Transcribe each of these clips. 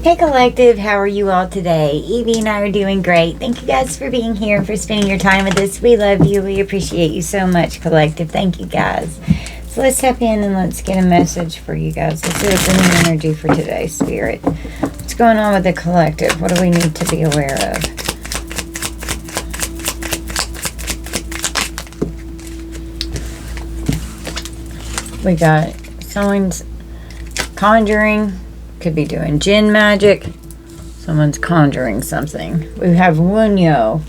Hey Collective, how are you all today? Evie and I are doing great. Thank you guys for being here and for spending your time with us. We love you. We appreciate you so much, Collective. Thank you guys. So let's tap in and let's get a message for you guys. Let's see what's in the energy for today, Spirit. What's going on with the Collective? What do we need to be aware of? We got someone's conjuring. Could be doing jinn magic. Someone's conjuring something. We have Wunyo.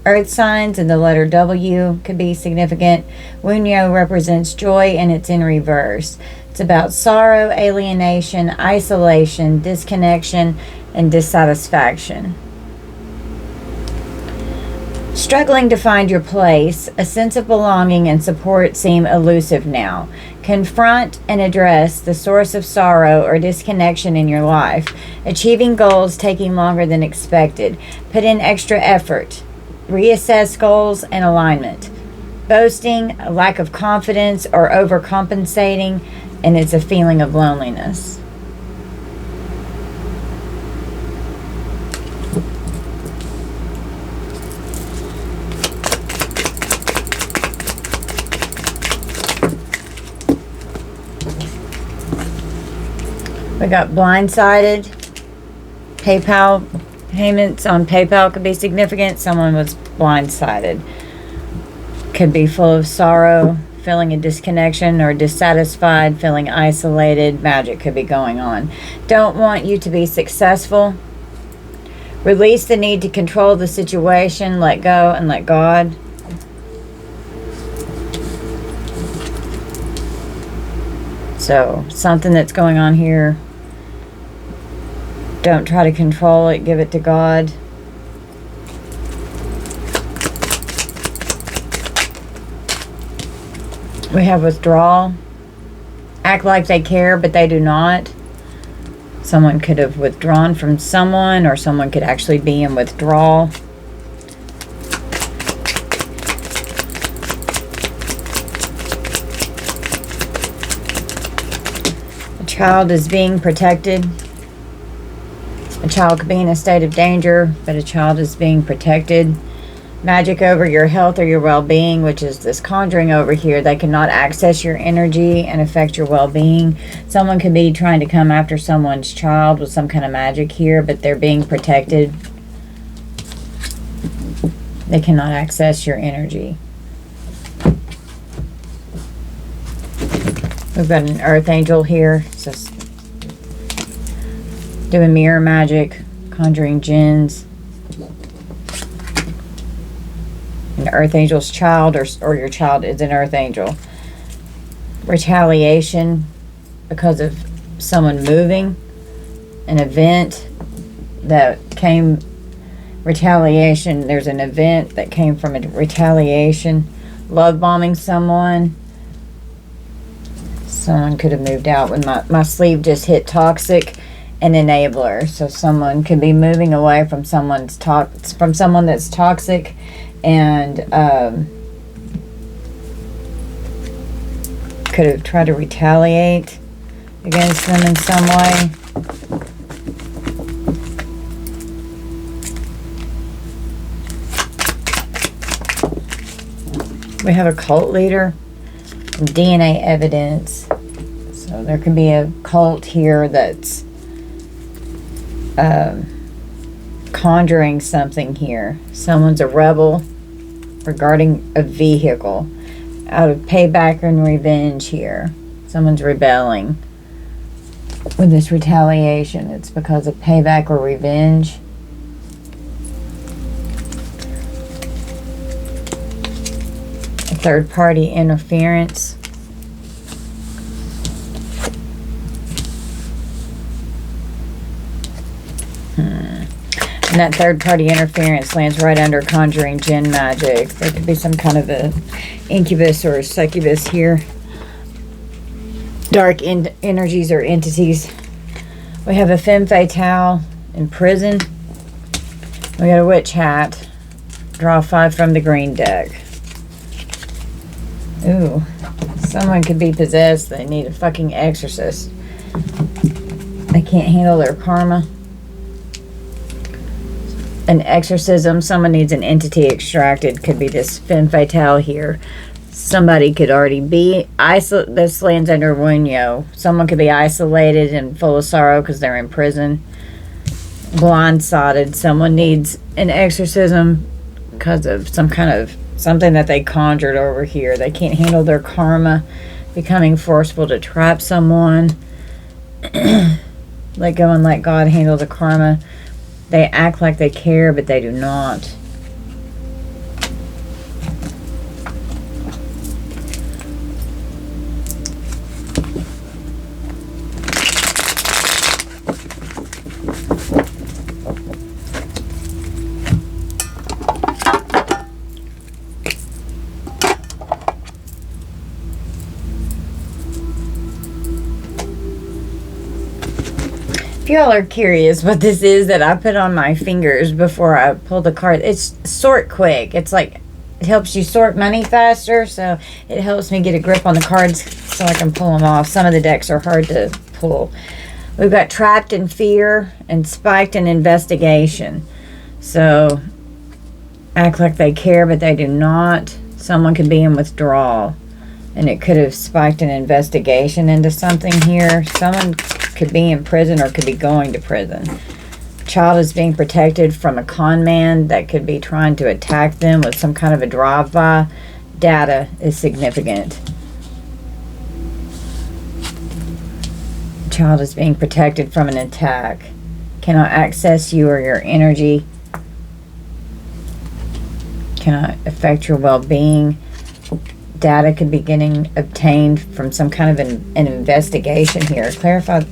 Earth signs and the letter W could be significant. Wunyo represents joy and it's in reverse. It's about sorrow, alienation, isolation, disconnection, and dissatisfaction. Struggling to find your place, a sense of belonging and support seem elusive now. Confront and address the source of sorrow or disconnection in your life. Achieving goals taking longer than expected. Put in extra effort. Reassess goals and alignment. Boasting, a lack of confidence, or overcompensating, and it's a feeling of loneliness. We got blindsided. PayPal payments on PayPal could be significant. Someone was blindsided. Could be full of sorrow, feeling a disconnection or dissatisfied, feeling isolated. Magic could be going on. Don't want you to be successful. Release the need to control the situation. Let go and let God. So, something that's going on here. Don't try to control it. Give it to God. We have withdrawal. Act like they care, but they do not. Someone could have withdrawn from someone, or someone could actually be in withdrawal. A child is being protected. A child could be in a state of danger, but a child is being protected. Magic over your health or your well-being, which is this conjuring over here. They cannot access your energy and affect your well-being. Someone could be trying to come after someone's child with some kind of magic here, but they're being protected. They cannot access your energy. We've got an earth angel here. So doing mirror magic, conjuring jinns. An earth angel's child, or your child is an earth angel. Retaliation because of someone moving. An event that came. Retaliation. There's an event that came from a retaliation. Love bombing someone. Someone could have moved out when my sleeve just hit toxic. An enabler. So someone could be moving away from someone that's toxic, and could have tried to retaliate against them in some way. We have a cult leader, DNA evidence. So there could be a cult here that's conjuring something here. Someone's a rebel regarding a vehicle. Out of payback and revenge here. Someone's rebelling with this retaliation. It's because of payback or revenge. A third party interference. And that third-party interference lands right under conjuring jinn magic. There could be some kind of a incubus or a succubus here. Dark energies or entities. We have a femme fatale in prison. We got a witch hat. Draw 5 from the green deck. Ooh. Someone could be possessed. They need a fucking exorcist. They can't handle their karma. an exorcism. Someone needs an entity extracted. Could be this femme fatale here. Somebody could already be isolated. This lands under Wunyo. Someone could be isolated and full of sorrow because they're in prison. Blindsided. Someone needs an exorcism because of some kind of something that they conjured over here. They can't handle their karma, becoming forceful to trap someone. Let go and let God handle the karma. They act like they care, but they do not. If y'all are curious what this is that I put on my fingers before I pull the card, it's sort quick. It's like, it helps you sort money faster, so it helps me get a grip on the cards so I can pull them off. Some of the decks are hard to pull. We've got trapped in fear and spiked in investigation. So, act like they care, but they do not. Someone could be in withdrawal, and it could have spiked an investigation into something here. Someone could be in prison or could be going to prison. Child is being protected from a con man that could be trying to attack them with some kind of a drive-by. Data is significant. Child is being protected from an attack. Cannot access you or your energy. Cannot affect your well-being. Data could be getting obtained from some kind of an investigation here. Clarify. Ooh,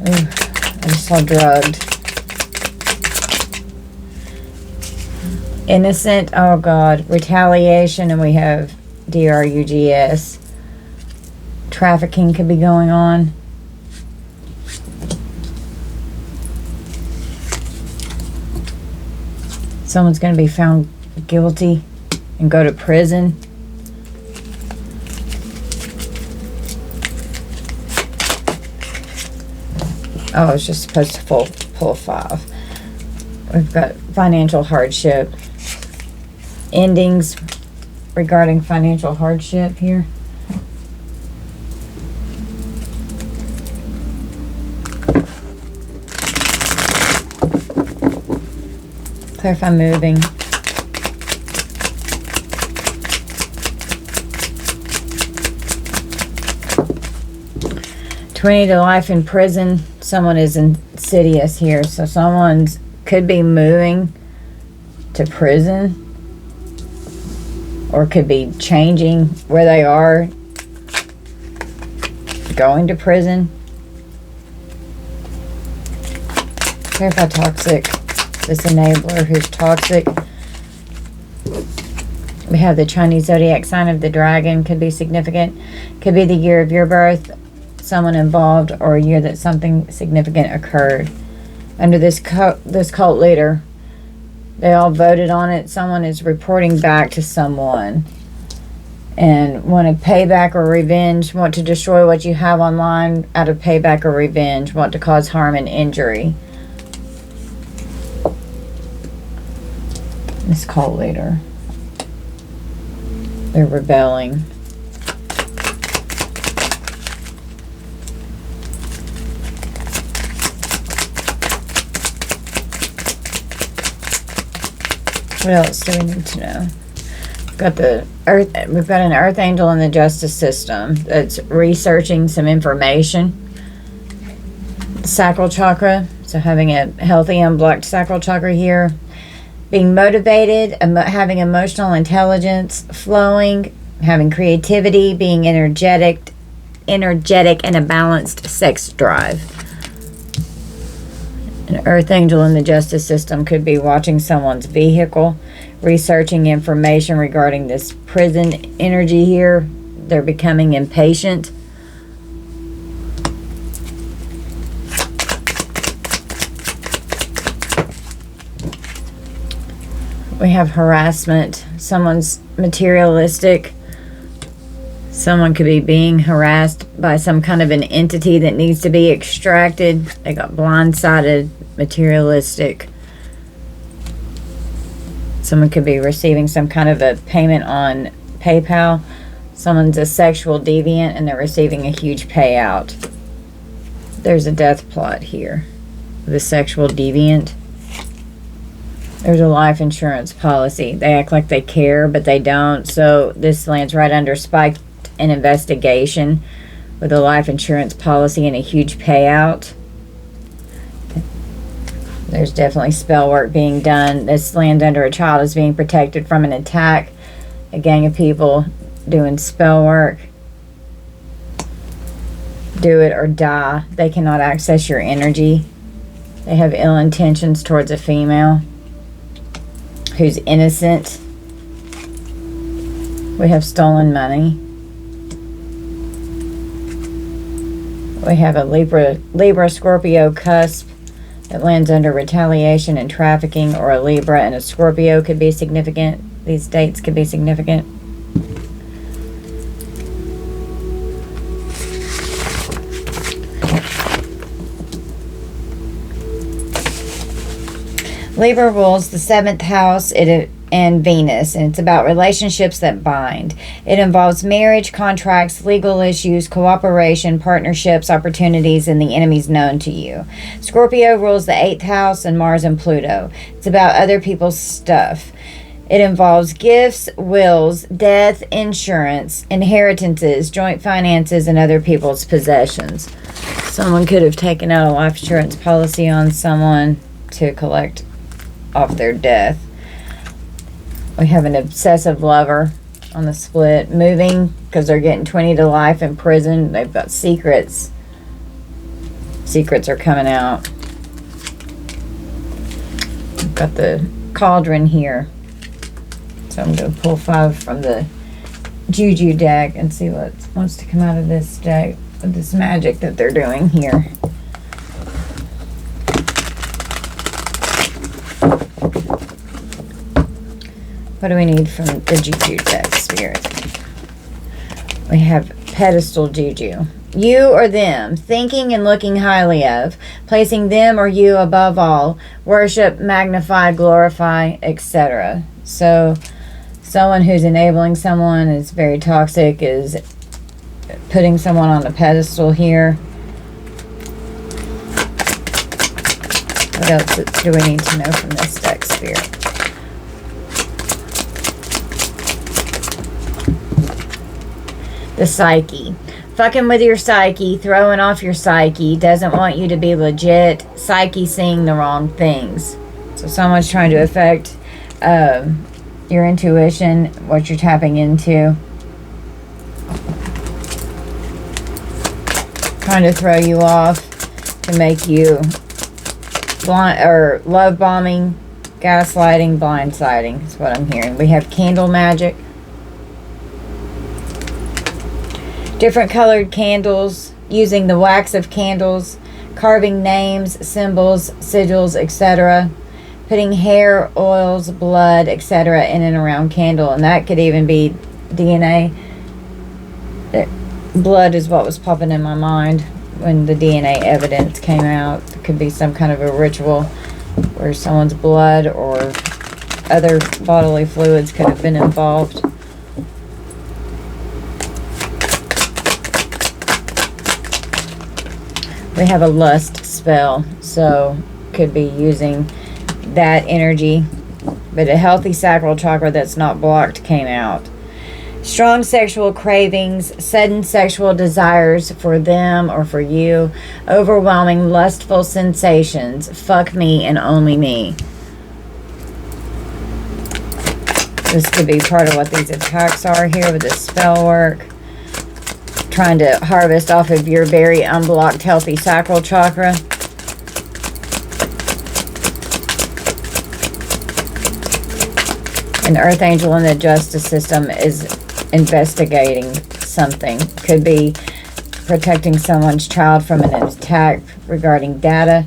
I just saw drugged. Innocent. Oh God. Retaliation. And we have drugs. Trafficking could be going on. Someone's going to be found guilty and go to prison. Oh, I was just supposed to pull 5. We've got financial hardship. Endings regarding financial hardship here. Clarify moving. $20 to life in prison. Someone is insidious here. So someone's could be moving to prison. Or could be changing where they are. Going to prison. Clarify toxic. This enabler who's toxic. We have the Chinese zodiac sign of the dragon. Could be significant. Could be the year of your birth. Someone involved, or a year that something significant occurred. Under this cult leader, they all voted on it. Someone is reporting back to someone and want to pay back or revenge, want to destroy what you have online out of payback or revenge, want to cause harm and injury. This cult leader, they're rebelling. What else do we need to know? We've got an earth angel in the justice system that's researching some information. Sacral chakra, so having a healthy unblocked sacral chakra here. Being motivated, having emotional intelligence, flowing, having creativity, being energetic and a balanced sex drive. An earth angel in the justice system could be watching someone's vehicle, researching information regarding this prison energy here. They're becoming impatient. We have harassment. Someone's materialistic. Someone could be being harassed by some kind of an entity that needs to be extracted. They got blindsided, materialistic. Someone could be receiving some kind of a payment on PayPal. Someone's a sexual deviant and they're receiving a huge payout. There's a death plot here. The sexual deviant. There's a life insurance policy. They act like they care, but they don't. So this lands right under spiked an investigation with a life insurance policy and a huge payout. There's definitely spell work being done. This lands under a child is being protected from an attack. A gang of people doing spell work. Do it or die. They cannot access your energy. They have ill intentions towards a female who's innocent. We have stolen money. We have a Libra Scorpio cusp that lands under retaliation and trafficking, or a Libra and a Scorpio could be significant. These dates could be significant. Libra rules the 7th house and Venus, and it's about relationships that bind. It involves marriage, contracts, legal issues, cooperation, partnerships, opportunities, and the enemies known to you. Scorpio rules the 8th house and Mars and Pluto. It's about other people's stuff. It involves gifts, wills, death, insurance, inheritances, joint finances, and other people's possessions. Someone could have taken out a life insurance policy on someone to collect off their death. We have an obsessive lover on the split, moving because they're getting 20 to life in prison. They've got secrets. Secrets are coming out. We've got the cauldron here. So I'm going to pull 5 from the Juju deck and see what wants to come out of this deck, of this magic that they're doing here. What do we need from the Juju deck, Spirit? We have pedestal Juju. You or them, thinking and looking highly of, placing them or you above all, worship, magnify, glorify, etc. So, someone who's enabling someone is very toxic, is putting someone on a pedestal here. What else do we need to know from this deck, Spirit? The psyche. Fucking with your psyche, throwing off your psyche, doesn't want you to be legit. Psyche seeing the wrong things. So someone's trying to affect your intuition, what you're tapping into. Trying to throw you off to make you blind, or love bombing, gaslighting, blindsiding is what I'm hearing. We have candle magic. Different colored candles, using the wax of candles, carving names, symbols, sigils, etc. Putting hair, oils, blood, etc. in and around candle. And that could even be DNA. Blood is what was popping in my mind when the DNA evidence came out. It could be some kind of a ritual where someone's blood or other bodily fluids could have been involved. We have a lust spell, so could be using that energy. But a healthy sacral chakra that's not blocked came out. Strong sexual cravings, sudden sexual desires for them or for you, overwhelming lustful sensations, fuck me and only me. This could be part of what these attacks are here with the spell work. Trying to harvest off of your very unblocked healthy sacral chakra. An earth angel in the justice system is investigating something. Could be protecting someone's child from an attack regarding data.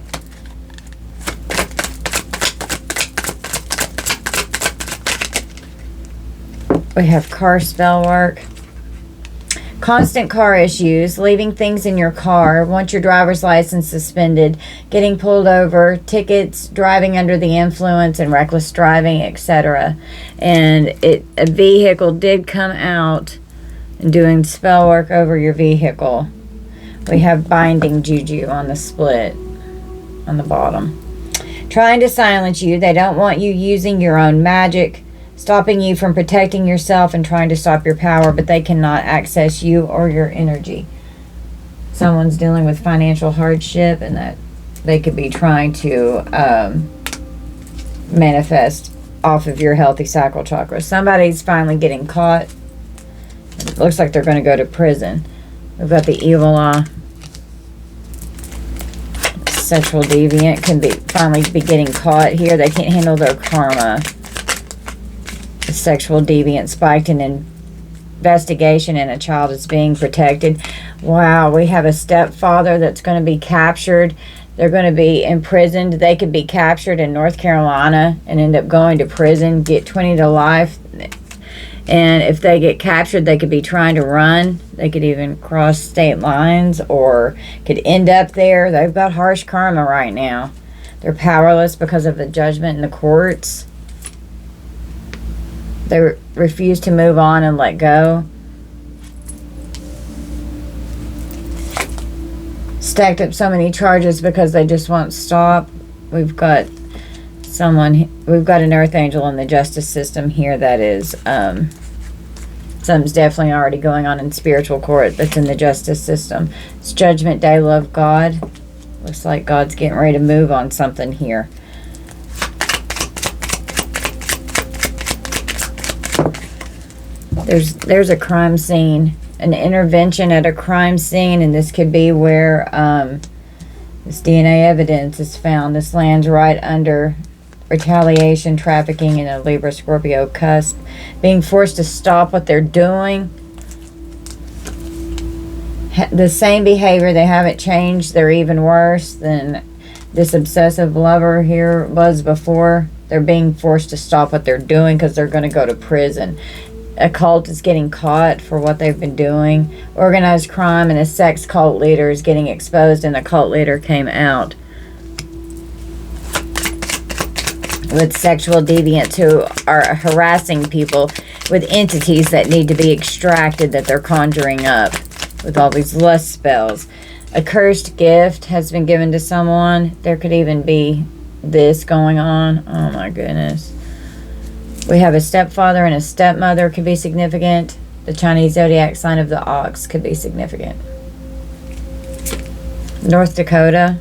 We have car spell work. Constant car issues, leaving things in your car, want your driver's license suspended, getting pulled over, tickets, driving under the influence and reckless driving, etc. And a vehicle did come out and doing spell work over your vehicle. We have binding juju on the split on the bottom. Trying to silence you. They don't want you using your own magic, stopping you from protecting yourself and trying to stop your power, but they cannot access you or your energy. Someone's dealing with financial hardship, and that they could be trying to manifest off of your healthy sacral chakra. Somebody's finally getting caught. It looks like they're going to go to prison. We've got the evil eye. Sexual deviant can finally be getting caught here. They can't handle their karma. The sexual deviant spiked in investigation, and a child is being protected. Wow, we have a stepfather that's going to be captured. They're going to be imprisoned. They could be captured in North Carolina and end up going to prison, get 20 to life. And if they get captured, they could be trying to run. They could even cross state lines or could end up there. They've got harsh karma right now. They're powerless because of the judgment in the courts. They refuse to move on and let go. Stacked up so many charges because they just won't stop. We've got an earth angel in the justice system here that is, something's definitely already going on in spiritual court that's in the justice system. It's Judgment Day, love God. Looks like God's getting ready to move on something here. There's a crime scene, an intervention at a crime scene, and this could be where this DNA evidence is found. This lands right under retaliation, trafficking, and a Libra Scorpio cusp. Being forced to stop what they're doing. The same behavior, they haven't changed. They're even worse than this obsessive lover here was before. They're being forced to stop what they're doing because they're going to go to prison. A cult is getting caught for what they've been doing. Organized crime and a sex cult leader is getting exposed, and the cult leader came out. With sexual deviants who are harassing people with entities that need to be extracted, that they're conjuring up with all these lust spells. A cursed gift has been given to someone. There could even be this going on. Oh my goodness. We have a stepfather and a stepmother could be significant. The Chinese zodiac sign of the ox could be significant. North Dakota.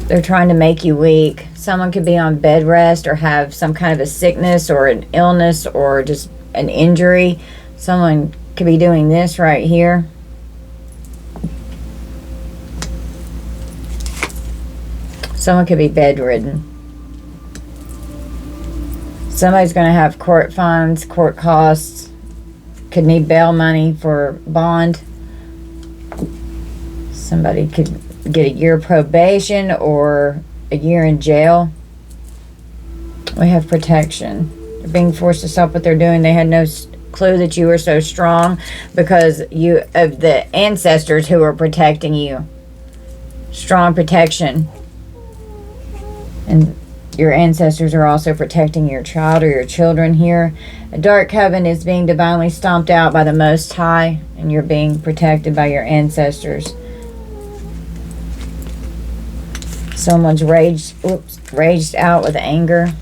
They're trying to make you weak. Someone could be on bed rest or have some kind of a sickness or an illness or just an injury. Someone could be doing this right here. Someone could be bedridden. Somebody's going to have court fines, court costs. Could need bail money for bond. Somebody could get a year probation or a year in jail. We have protection. They're being forced to stop what they're doing. They had no clue that you were so strong because of the ancestors who were protecting you. Strong protection. And your ancestors are also protecting your child or your children here. A dark coven is being divinely stomped out by the Most High, and you're being protected by your ancestors. Someone's raged out with anger.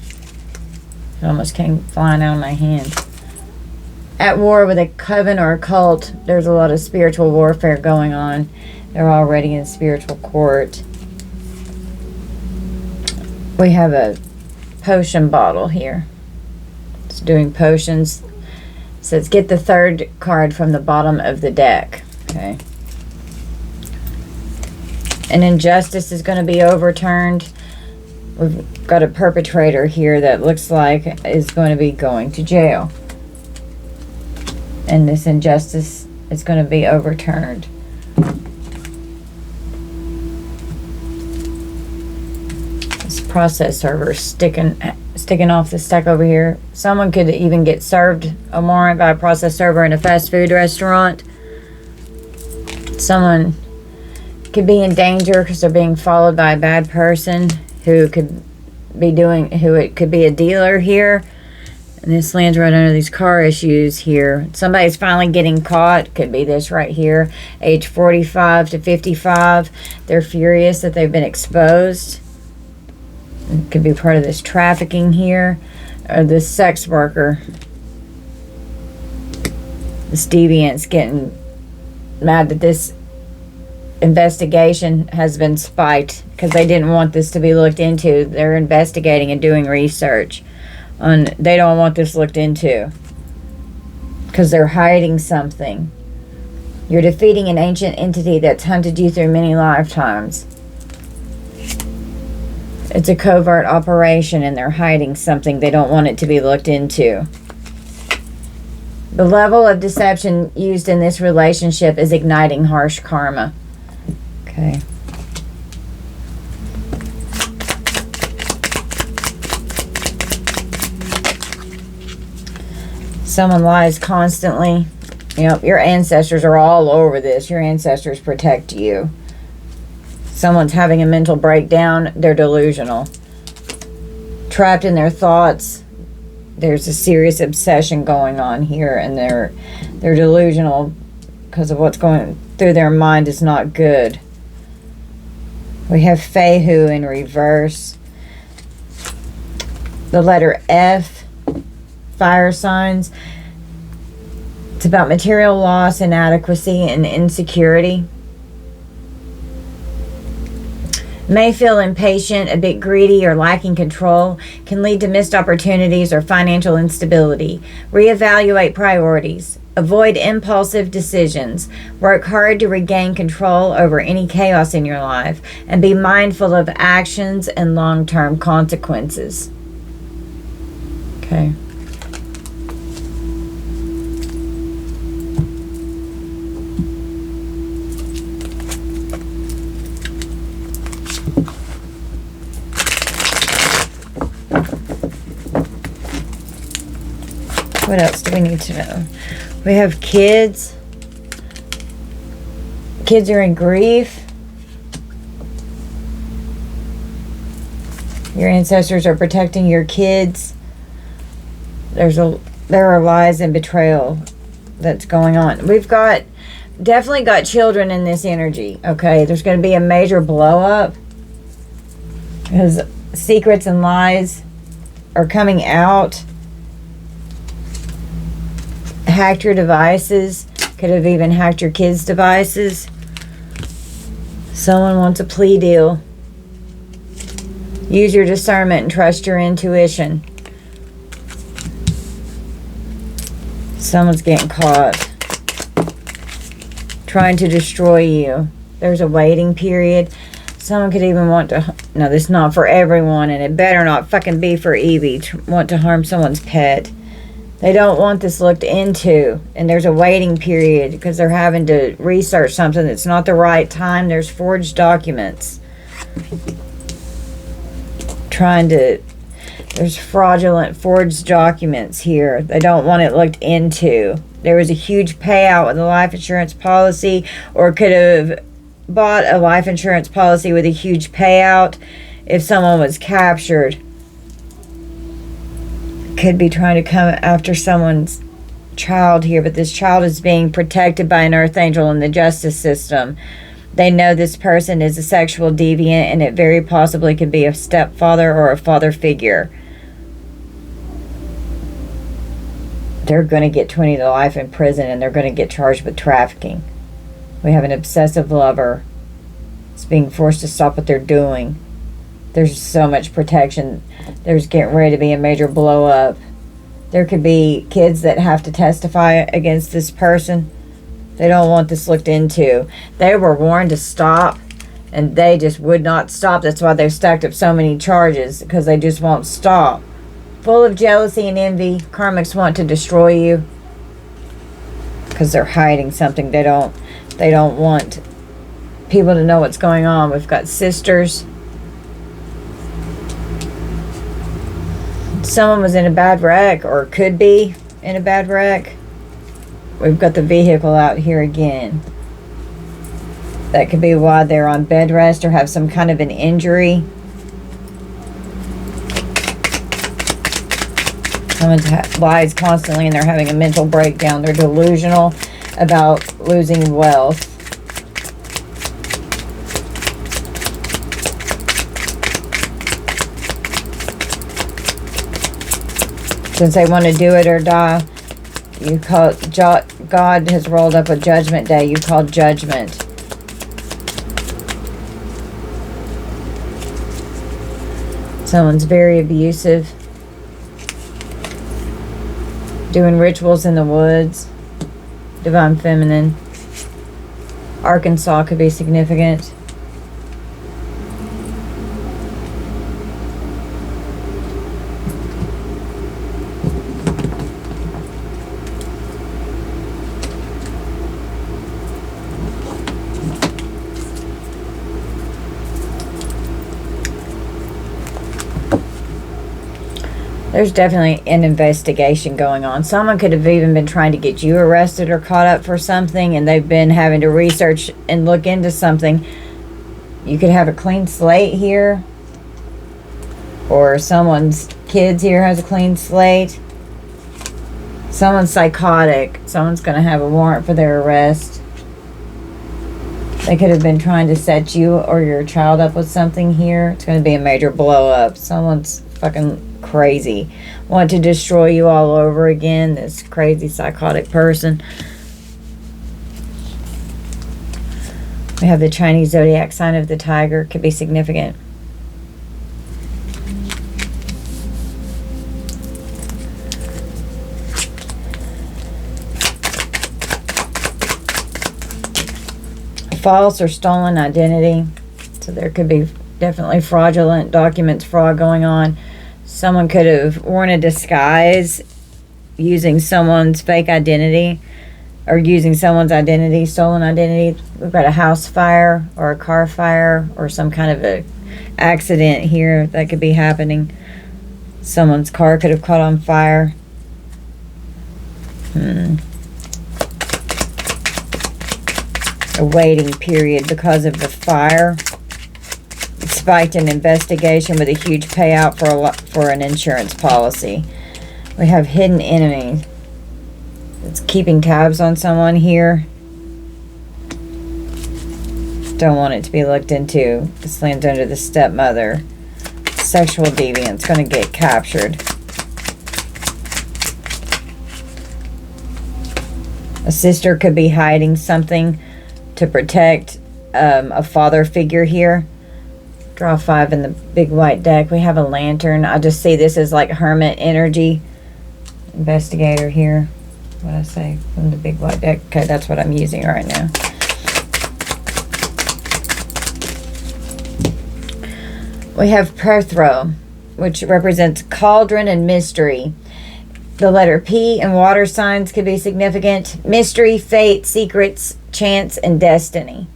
It almost came flying out of my hand. At war with a coven or a cult, there's a lot of spiritual warfare going on. They're already in spiritual court. We have a potion bottle here. It's doing potions. It says get the third card from the bottom of the deck. Okay. An injustice is going to be overturned. We've got a perpetrator here that looks like is going to be going to jail. And this injustice is going to be overturned. process server sticking off the stack over here. Someone could even get served a warrant by a process server in a fast food restaurant. Someone could be in danger because they're being followed by a bad person who could be it could be a dealer here. And this lands right under these car issues here. Somebody's finally getting caught. Could be this right here. Age 45 to 55. They're furious that they've been exposed. It could be part of this trafficking here. Or this sex worker. This deviant's getting mad that this investigation has been spiked because they didn't want this to be looked into. They're investigating and doing research. They don't want this looked into because they're hiding something. You're defeating an ancient entity that's hunted you through many lifetimes. It's a covert operation and they're hiding something. They don't want it to be looked into. The level of deception used in this relationship is igniting harsh karma. Okay. Someone lies constantly. Yep, your ancestors are all over this. Your ancestors protect you. Someone's having a mental breakdown. They're delusional. Trapped in their thoughts. There's a serious obsession going on here, and they're delusional because of what's going through their mind is not good. We have Fehu in reverse. The letter F, fire signs. It's about material loss, inadequacy, and insecurity. May feel impatient, a bit greedy, or lacking control. Can lead to missed opportunities or financial instability. Reevaluate priorities. Avoid impulsive decisions. Work hard to regain control over any chaos in your life. And be mindful of actions and long-term consequences. Okay. What else do we need to know? We have kids. Kids are in grief. Your ancestors are protecting your kids. There are lies and betrayal that's going on. We've definitely got children in this energy. Okay, there's going to be a major blow up because secrets and lies are coming out. Hacked your devices. Could have even hacked your kids' devices. Someone wants a plea deal. Use your discernment and trust your intuition. Someone's getting caught. Trying to destroy you. There's a waiting period. Someone could even want to... No, this is not for everyone, and it better not fucking be for Evie. Want to harm someone's pet. They don't want this looked into, and there's a waiting period because they're having to research something that's not the right time. There's forged documents. There's fraudulent forged documents here. They don't want it looked into. There was a huge payout with a life insurance policy, or could have bought a life insurance policy with a huge payout if someone was captured. Could be trying to come after someone's child here, but this child is being protected by an earth angel in the justice system. They know this person is a sexual deviant, and it very possibly could be a stepfather or a father figure. They're going to get 20 to life in prison, and they're going to get charged with trafficking. We have an obsessive lover. It's being forced to stop what they're doing. There's so much protection. There's getting ready to be a major blow up. There could be kids that have to testify against this person. They don't want this looked into. They were warned to stop, and they just would not stop. That's why they've stacked up so many charges, because they just won't stop. Full of jealousy and envy. Karmics want to destroy you because they're hiding something. They don't want people to know what's going on. We've got sisters. Someone was in a bad wreck or could be in a bad wreck. We've got the vehicle out here again. That could be why they're on bed rest or have some kind of an injury. Someone lies constantly and they're having a mental breakdown. They're delusional about losing wealth. Since they want to do it or die, you call God has rolled up a judgment day. You call judgment. Someone's very abusive. Doing rituals in the woods. Divine feminine. Arkansas could be significant. There's definitely an investigation going on. Someone could have even been trying to get you arrested or caught up for something, and they've been having to research and look into something. You could have a clean slate here, or someone's kids here has a clean slate. Someone's psychotic. Someone's going to have a warrant for their arrest. They could have been trying to set you or your child up with something here. It's going to be a major blow up. Someone's fucking crazy. Want to destroy you all over again. This crazy psychotic person. We have the Chinese zodiac sign of the tiger. Could be significant. False or stolen identity. So there could be definitely fraudulent documents fraud going on. Someone could have worn a disguise using someone's fake identity or using someone's identity, stolen identity. We've got a house fire or a car fire or some kind of a accident here that could be happening. Someone's car could have caught on fire. A waiting period because of the fire. Spiked an investigation with a huge payout for an insurance policy. We have hidden enemy. It's keeping tabs on someone here. Don't want it to be looked into. This lands under the stepmother. Sexual deviant's going to get captured. A sister could be hiding something to protect a father figure here. Draw 5 in the big white deck. We have a lantern. I just see this as like hermit energy. Investigator here. What did I say? From the big white deck. Okay, that's what I'm using right now. We have Perpetrator, which represents cauldron and mystery. The letter P and water signs could be significant. Mystery, fate, secrets, chance, and destiny.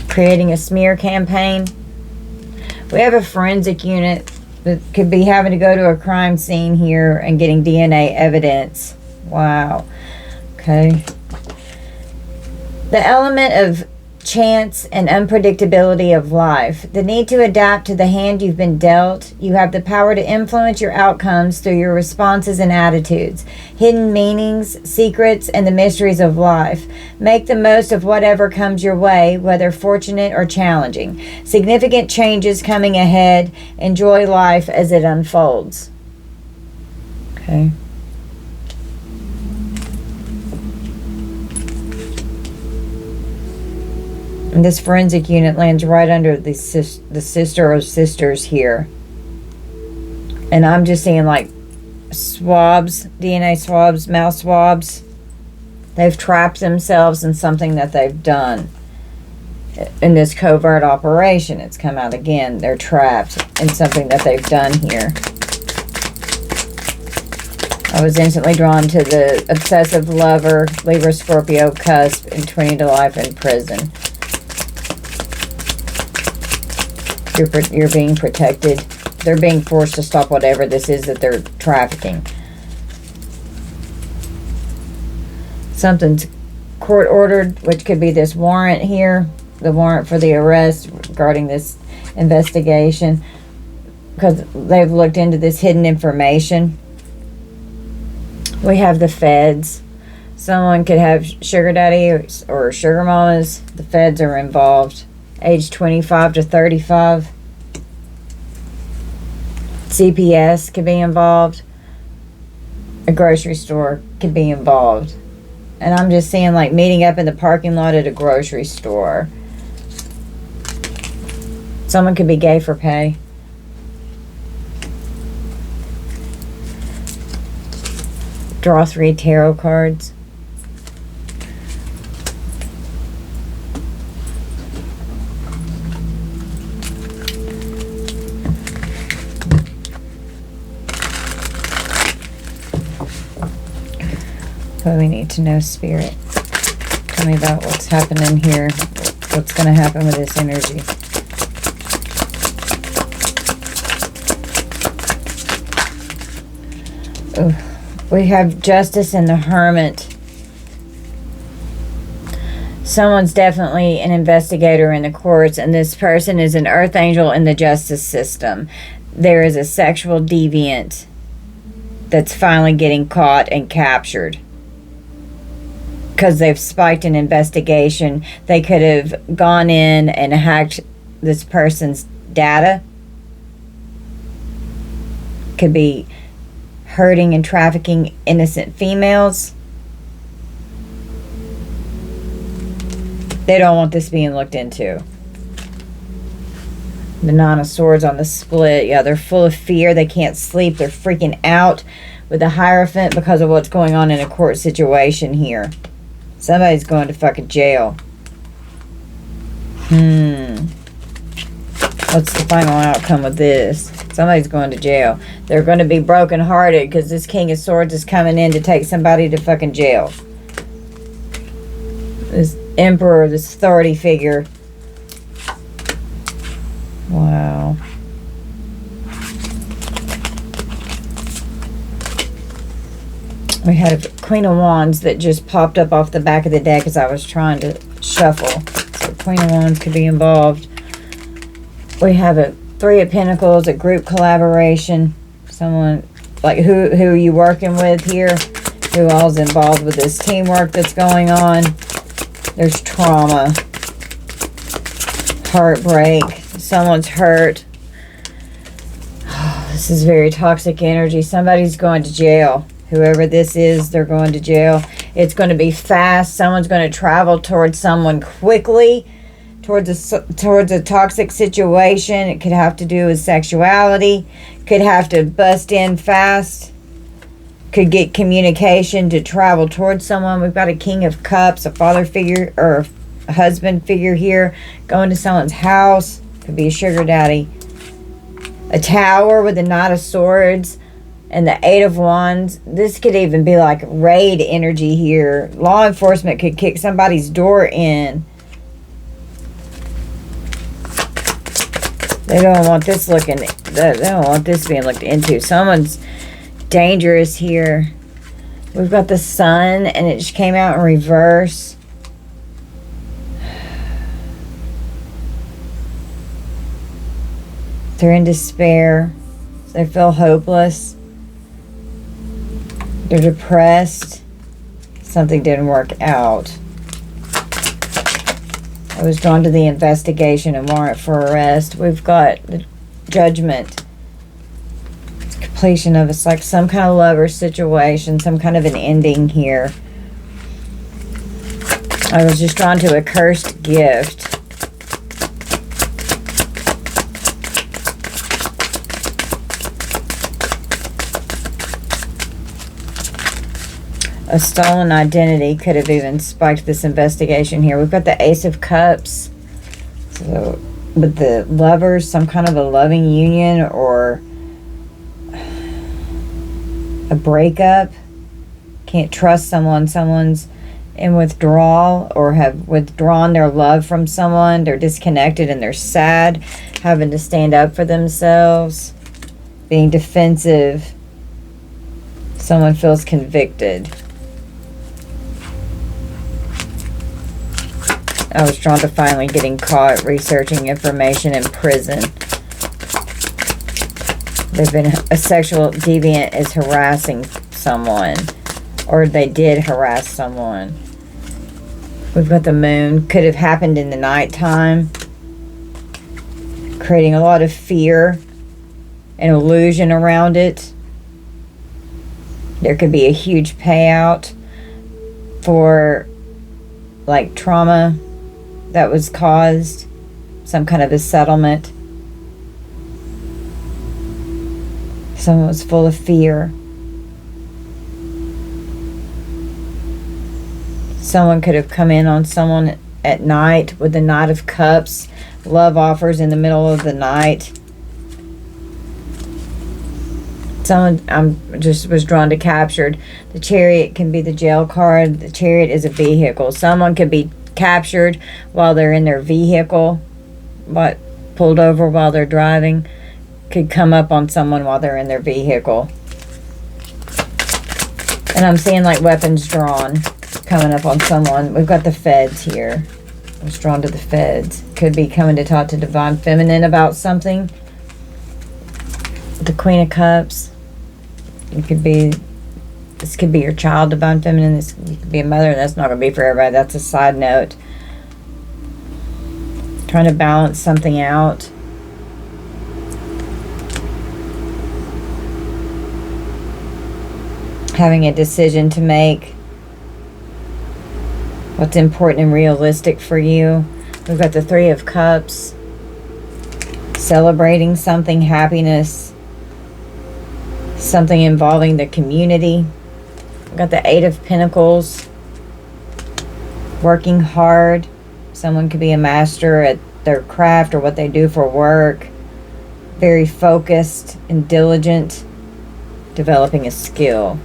Creating a smear campaign. We have a forensic unit that could be having to go to a crime scene here and getting DNA evidence. Wow. Okay. The element of chance and unpredictability of life. The need to adapt to the hand you've been dealt. You have the power to influence your outcomes through your responses and attitudes. Hidden meanings, secrets, and the mysteries of life. Make the most of whatever comes your way, whether fortunate or challenging. Significant changes coming ahead. Enjoy life as it unfolds. Okay. And this forensic unit lands right under the sister or sisters here. And I'm just seeing like swabs, DNA swabs, mouth swabs. They've trapped themselves in something that they've done. In this covert operation, it's come out again. They're trapped in something that they've done here. I was instantly drawn to the obsessive lover, Libra, Scorpio, cusp, and 20 to life in prison. You're being protected. They're being forced to stop whatever this is that they're trafficking. Something's court ordered, which could be this warrant here. The warrant for the arrest regarding this investigation. Because they've looked into this hidden information. We have the feds. Someone could have sugar daddy or sugar mamas. The feds are involved. Age 25 to 35. CPS could be involved. A grocery store could be involved. And I'm just seeing like meeting up in the parking lot at a grocery store. Someone could be gay for pay. Draw 3 tarot cards. What do we need to know, Spirit? Tell me about what's happening here. What's going to happen with this energy. Ooh. We have Justice and the Hermit. Someone's definitely an investigator in the courts, and this person is an earth angel in the justice system. There is a sexual deviant that's finally getting caught and captured. Because they've spiked an investigation. They could have gone in and hacked this person's data. Could be hurting and trafficking innocent females. They don't want this being looked into. The Nine of Swords on the split. Yeah, they're full of fear. They can't sleep. They're freaking out with the Hierophant because of what's going on in a court situation here. Somebody's going to fucking jail. What's the final outcome of this? Somebody's going to jail. They're going to be brokenhearted because this King of Swords is coming in to take somebody to fucking jail. This Emperor, this authority figure. Wow. We had a Queen of Wands that just popped up off the back of the deck as I was trying to shuffle. So Queen of Wands could be involved. We have a 3 of Pentacles, a group collaboration. Someone, like who are you working with here? Who all's involved with this teamwork that's going on? There's trauma. Heartbreak. Someone's hurt. Oh, this is very toxic energy. Somebody's going to jail. Whoever this is, they're going to jail. It's going to be fast. Someone's going to travel towards someone quickly. Towards a toxic situation. It could have to do with sexuality. Could have to bust in fast. Could get communication to travel towards someone. We've got a King of Cups, a father figure or a husband figure here. Going to someone's house. Could be a sugar daddy. A Tower with a Knight of Swords. And the 8 of Wands. This could even be like raid energy here. Law enforcement could kick somebody's door in. They don't want this they don't want this being looked into. Someone's dangerous here. We've got the Sun, and it just came out in reverse. They're in despair. They feel hopeless. They're depressed. Something didn't work out. I was drawn to the investigation and warrant for arrest. We've got the Judgment. It's completion of it's like some kind of lover situation, some kind of an ending here. I was just drawn to a cursed gift. A stolen identity could have even spiked this investigation here. We've got the Ace of Cups. So, with the Lovers, some kind of a loving union or a breakup. Can't trust someone. Someone's in withdrawal or have withdrawn their love from someone. They're disconnected and they're sad, having to stand up for themselves. being defensive. Someone feels convicted. I was drawn to finally getting caught researching information in prison. There's been a sexual deviant is harassing someone, or they did harass someone. We've got the moon. Could have happened in the nighttime, creating a lot of fear and illusion around it. There could be a huge payout for like trauma that was caused, some kind of a settlement. Someone was full of fear. Someone could have come in on someone at night with the Knight of Cups, love offers in the middle of the night. Someone just was drawn to captured. The Chariot can be the jail card. The Chariot is a vehicle. Someone could be captured while they're in their vehicle, but pulled over while they're driving. Could come up on someone while they're in their vehicle. And I'm seeing like weapons drawn coming up on someone. We've got the Feds here. I was drawn to the Feds. Could be coming to talk to Divine Feminine about something. The Queen of Cups. It could be, this could be your child, Divine Feminine. This could be a mother. That's not going to be for everybody. That's a side note. Trying to balance something out. Having a decision to make. What's important and realistic for you. We've got the Three of Cups. Celebrating something, happiness. Something involving the community. We've got the Eight of Pentacles. Working hard. Someone could be a master at their craft or what they do for work. Very focused and diligent. Developing a skill.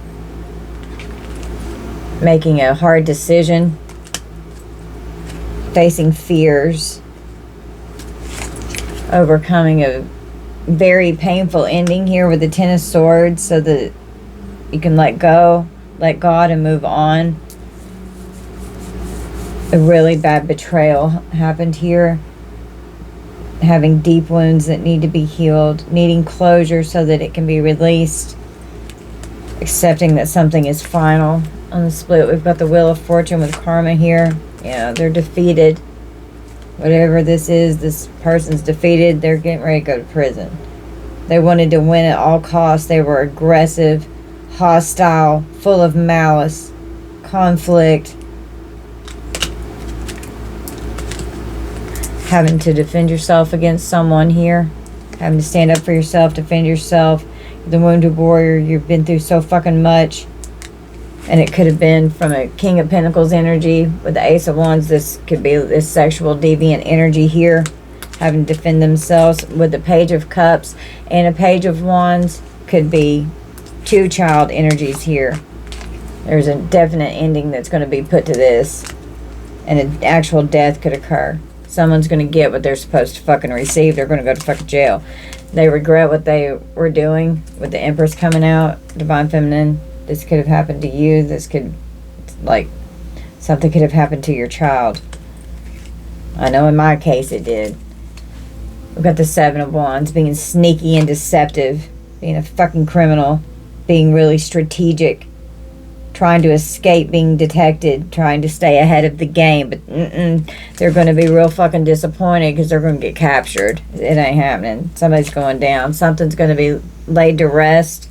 Making a hard decision. Facing fears. Overcoming a very painful ending here with the Ten of Swords so that you can let go, let God, and move on. A really bad betrayal happened here. Having deep wounds that need to be healed. Needing closure so that it can be released. Accepting that something is final. On the split, we've got the Wheel of Fortune with karma here. Yeah, they're defeated. Whatever this is, this person's defeated. They're getting ready to go to prison. They wanted to win at all costs. They were aggressive, hostile, full of malice, conflict. Having to defend yourself against someone here. Having to stand up for yourself, defend yourself. You're the wounded warrior. You've been through so fucking much. And it could have been from a King of Pentacles energy with the Ace of Wands. This could be this sexual deviant energy here. Having to defend themselves with the Page of Cups and a Page of Wands. Could be two child energies here. There's a definite ending that's going to be put to this. And an actual death could occur. Someone's going to get what they're supposed to fucking receive. They're going to go to fucking jail. They regret what they were doing with the Empress coming out. Divine Feminine. This could have happened to you. This could, like, something could have happened to your child. I know in my case it did. We've got the Seven of Wands, being sneaky and deceptive, being a fucking criminal, being really strategic, trying to escape being detected, trying to stay ahead of the game, but they're going to be real fucking disappointed because they're going to get captured. It ain't happening. Somebody's going down. Something's going to be laid to rest.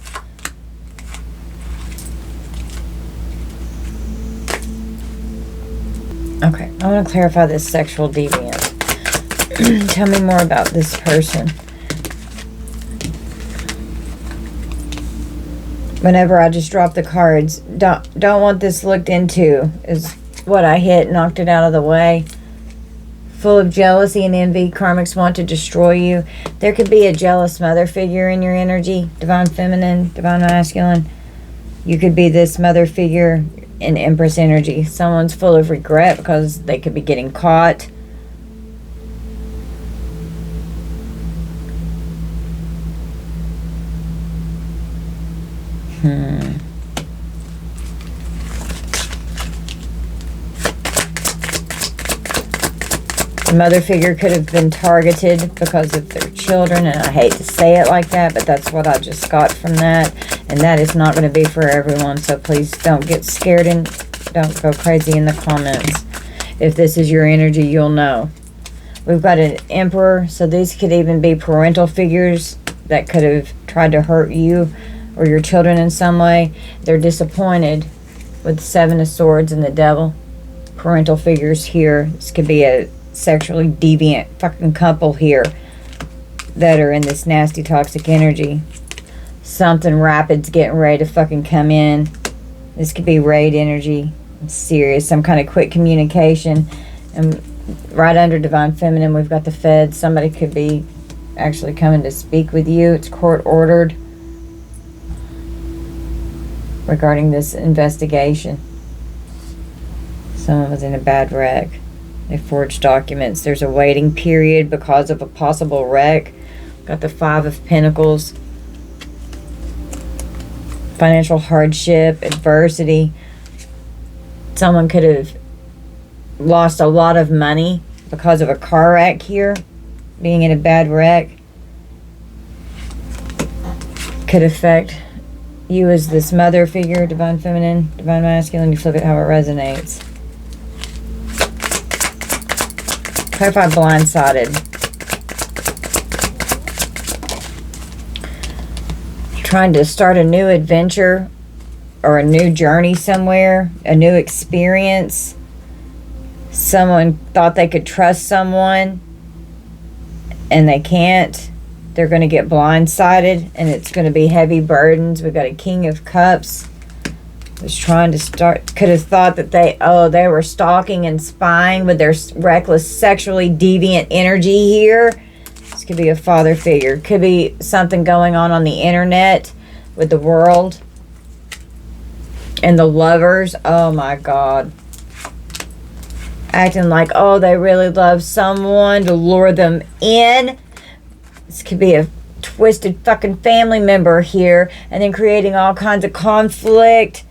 Okay, I want to clarify this sexual deviant. Tell me more about this person. Whenever I just drop the cards, don't want this looked into, is what I hit, knocked it out of the way. Full of jealousy and envy, karmics want to destroy you. There could be a jealous mother figure in your energy, Divine Feminine, Divine Masculine. You could be this mother figure in Empress energy. Someone's full of regret because they could be getting caught. The mother figure could have been targeted because of their children, and I hate to say it like that, but that's what I just got from that. And that is not going to be for everyone, so please don't get scared and don't go crazy in the comments. If this is your energy, you'll know. We've got an Emperor, so these could even be parental figures that could have tried to hurt you or your children in some way. They're disappointed with the Seven of Swords and the Devil. Parental figures here. This could be a sexually deviant fucking couple here that are in this nasty toxic energy. Something rapid's getting ready to fucking come in. This could be raid energy. I'm serious. Some kind of quick communication. And right under Divine Feminine, we've got the Feds. Somebody could be actually coming to speak with you. It's court ordered regarding this investigation. Someone was in a bad wreck. They forged documents. There's a waiting period because of a possible wreck. Got the Five of Pentacles. Financial hardship, adversity. Someone could have lost a lot of money because of a car wreck here. Being in a bad wreck could affect you as this mother figure, Divine Feminine, Divine Masculine. You flip it how it resonates. Clarify blindsided. Trying to start a new adventure or a new journey somewhere, a new experience. Someone thought they could trust someone and they can't. They're going to get blindsided and it's going to be heavy burdens. We've got a King of Cups. Was trying to start, could have thought that they were stalking and spying with their reckless, sexually deviant energy here. This could be a father figure. Could be something going on the internet with the world and the lovers. Oh my God. Acting like, they really love someone to lure them in. This could be a twisted fucking family member here, and then creating all kinds of conflict.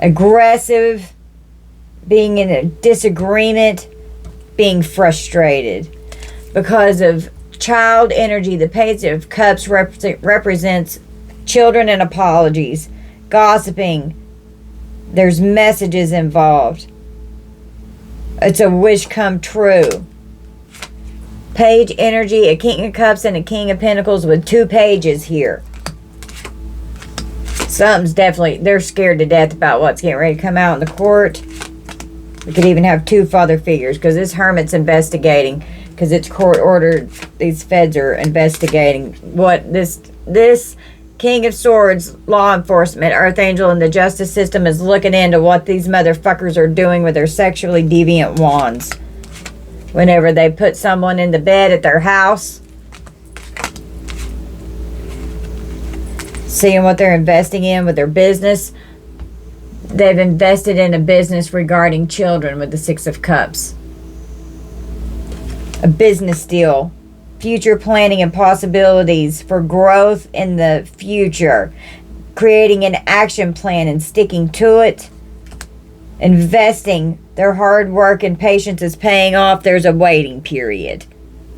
Aggressive, being in a disagreement, being frustrated because of child energy. The Page of Cups represents children and apologies, gossiping. There's messages involved. It's a wish come true. Page energy, a King of Cups and a King of Pentacles with two pages here. Something's definitely, they're scared to death about what's getting ready to come out in the court. We could even have two father figures because this Hermit's investigating because it's court ordered. These feds are investigating what this King of Swords, law enforcement, Earth Angel, and the justice system is looking into what these motherfuckers are doing with their sexually deviant wands. Whenever they put someone in the bed at their house, seeing what they're investing in with their business. They've invested in a business regarding children with the Six of Cups. A business deal. Future planning and possibilities for growth in the future. Creating an action plan and sticking to it. Investing. Their hard work and patience is paying off. There's a waiting period.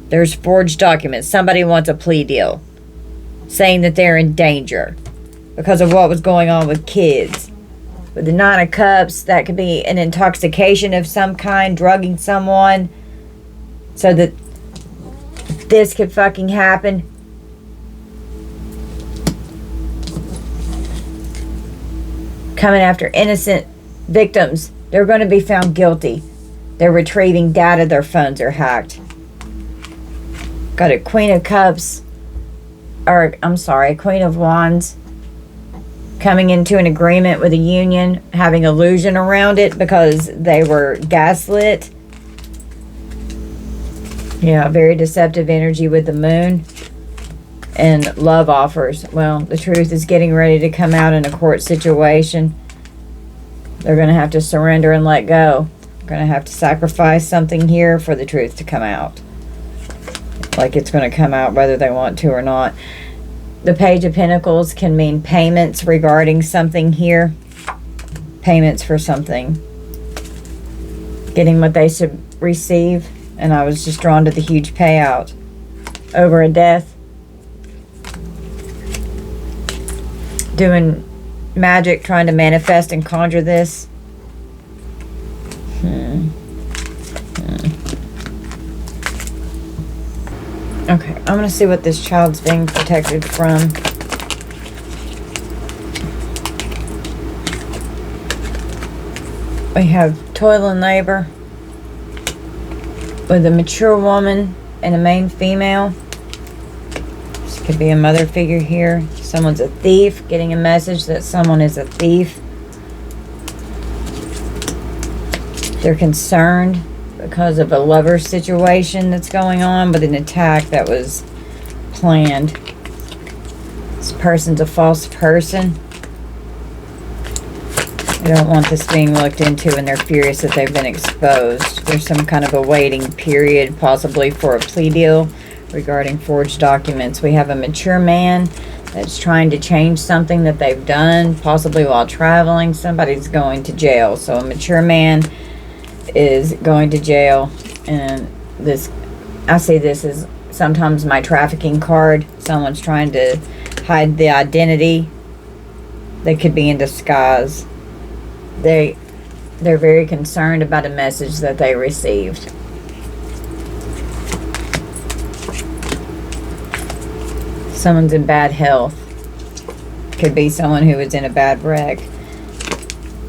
There's forged documents. Somebody wants a plea deal, saying that they're in danger because of what was going on with kids. With the Nine of Cups, that could be an intoxication of some kind, drugging someone, so that this could fucking happen. Coming after innocent victims. They're going to be found guilty. They're retrieving data. Their phones are hacked. Got a Queen of Cups. Queen of Wands, coming into an agreement with a union, having illusion around it because they were gaslit. Yeah, very deceptive energy with the Moon. And love offers. Well, the truth is getting ready to come out in a court situation. They're going to have to surrender and let go. They're going to have to sacrifice something here for the truth to come out. Like it's going to come out whether they want to or not. The Page of Pentacles can mean payments regarding something here. Payments for something. Getting what they should receive. And I was just drawn to the huge payout over a death. Doing magic, trying to manifest and conjure this. Okay, I'm going to see what this child's being protected from. We have toiling labor with a mature woman and a main female. This could be a mother figure here. Someone's a thief, getting a message that someone is a thief. They're concerned because of a lover situation that's going on, but an attack that was planned. This person's a false person. They don't want this being looked into, and they're furious that they've been exposed. There's some kind of a waiting period, possibly for a plea deal regarding forged documents. We have a mature man that's trying to change something that they've done, possibly while traveling. Somebody's going to jail. So a mature man is going to jail, and this, I see this as sometimes my trafficking card. Someone's trying to hide the identity. They could be in disguise. They're very concerned about a message that they received. Someone's in bad health. Could be someone who was in a bad wreck.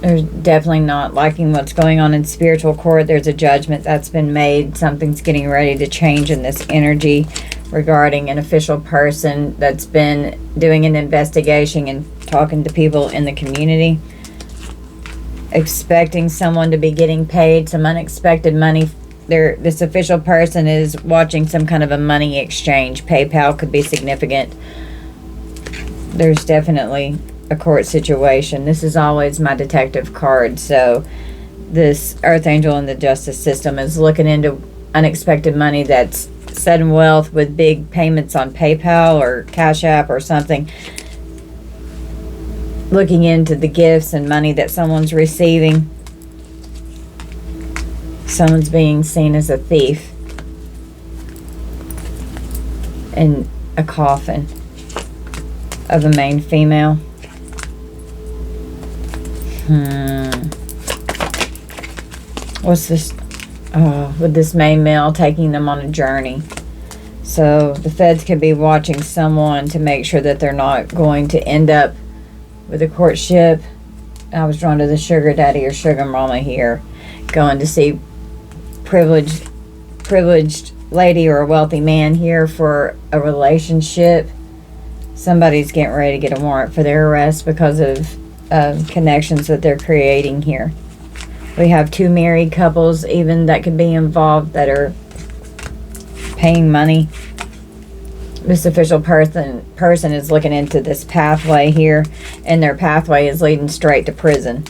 They're definitely not liking what's going on in spiritual court. There's a judgment that's been made. Something's getting ready to change in this energy regarding an official person that's been doing an investigation and talking to people in the community. Expecting someone to be getting paid some unexpected money. This official person is watching some kind of a money exchange. PayPal could be significant. There's definitely a court situation. This is always my detective card. So this Earth Angel in the justice system is looking into unexpected money that's sudden wealth with big payments on PayPal or Cash App or something. Looking into the gifts and money that someone's receiving. Someone's being seen as a thief. In a coffin of a main female. What's this? Oh, with this main male taking them on a journey. So the feds could be watching someone to make sure that they're not going to end up with a courtship. I was drawn to the sugar daddy or sugar mama here. Going to see privileged lady or a wealthy man here for a relationship. Somebody's getting ready to get a warrant for their arrest because of connections that they're creating here. We have two married couples even that could be involved that are paying money. This official person is looking into this pathway here, and their pathway is leading straight to prison.